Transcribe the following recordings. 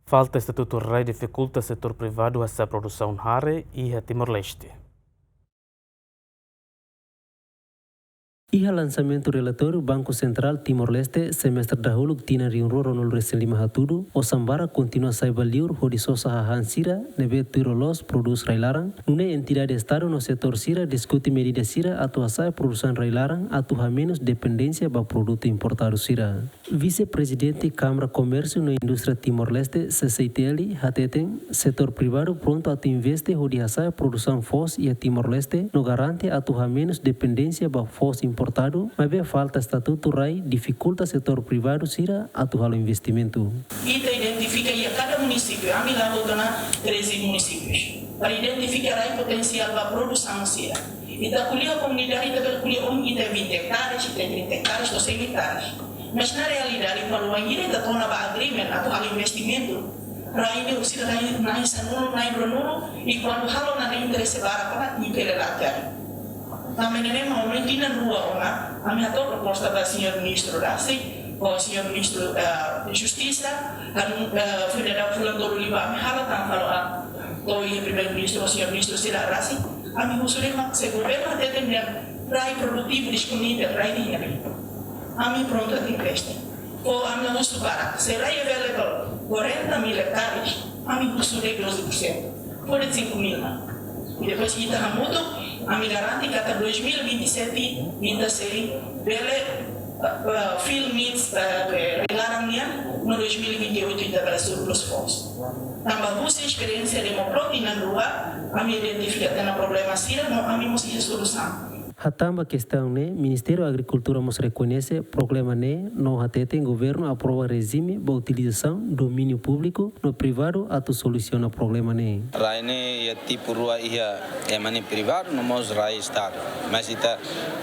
Falta estatuto rei dificulta setor privado a produção rare e a Timor-Leste. Iha lançamento relatório Banco Central Timor-Leste semestre dahulu tina riunro ronol resen lima hatudu o sambara continua saiba liur hodiso sahahan sira nebe tirolos produs railarang nune entidade estado no setor sira diskuti medida sira atau asai produsen railarang atau ha menos dependencia ba produto importado sira. Vice-presidente Câmara Comércio no Indústria Timor-Leste CCTL hateten setor privado pronto a investe hodi asai produção fos e a Timor-Leste no garante atau ha menos dependencia ba fos importado, mas falta estatuto RAI dificulta setor privado sira atual investimento. Ita identifica cada município, a mim lá na 13 municípios, para identificar a potencial da produção sira. Ita kuliah comunidade, ita kuliah ita 20 hectares, ita 30 hectares, ou 100 hectares. Mas na realidade, quando a gente está tornando agreement atual investimento, RAI ini usir RAI naik sanulu, naik bronulu, e quando halo na interesse bara para impelelatari. Também não mentina rua ona, a minha proposta da senhor ministro Rassi, o senhor ministro da Justiça, a federal Fulandoro Liba, a minha hala tan falo a o primeiro ministro, o senhor ministro Sira Rassi, a minha usurema se governo até tem rai produtivo disponível, rai dinheiro. A minha pronta de investe. Ou a minha uso para, se rai available 40.000 hectares, a minha usure 12%, por 5.000. E depois kita hamudo, a me garante que até 2027 ainda será bela field needs relarangnya no 2028 ainda vai surplus funds. Também você experiência de uma proteína rua, a me identifica tem um problema sério, a me mostra solução. Hatamba questão né, Ministério da Agricultura nos reconhece problema né, no hatete governo aprova regime ba utilização domínio público no privado ato soluciona problema né. Rai ne ya tipo rua ia mani privado no mos rai estado. Mas ita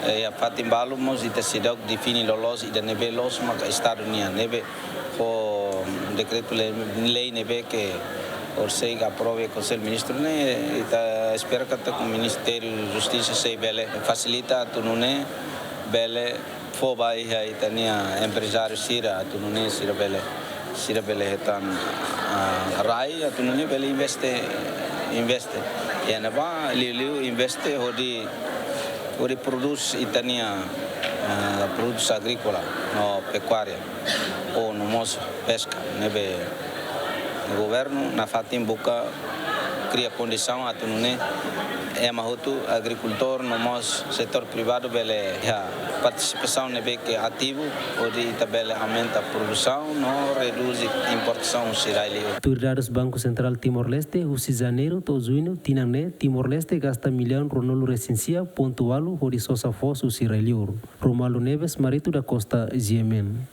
ya fatim balu mos ita sidok defini lolos ida nebe los maka estado nia nebe o decreto lei nebe que Orsay aprove com o ministro né ita espera que o Ministério da Justiça sei bele facilita tu nune bele foba ia itania empresário sira tu nune sira bele hetan rai tu nune bele investe e na ba liu investe hodi produz itania produtos agrícola no pecuária ou no mos pesca nebe o governo na fatim buka cria condição a tunune é mahutu agricultor no mos setor privado bele a participação nebe que ativo onde tabela aumenta a produção não reduz importação siraili. Autoridades Banco Central Timor-Leste husi janeiro to junho tinane Timor-Leste gasta milhão ronolo recensia pontualo horisosa fosu sirailiur. Romalo Neves Marito da Costa GMN.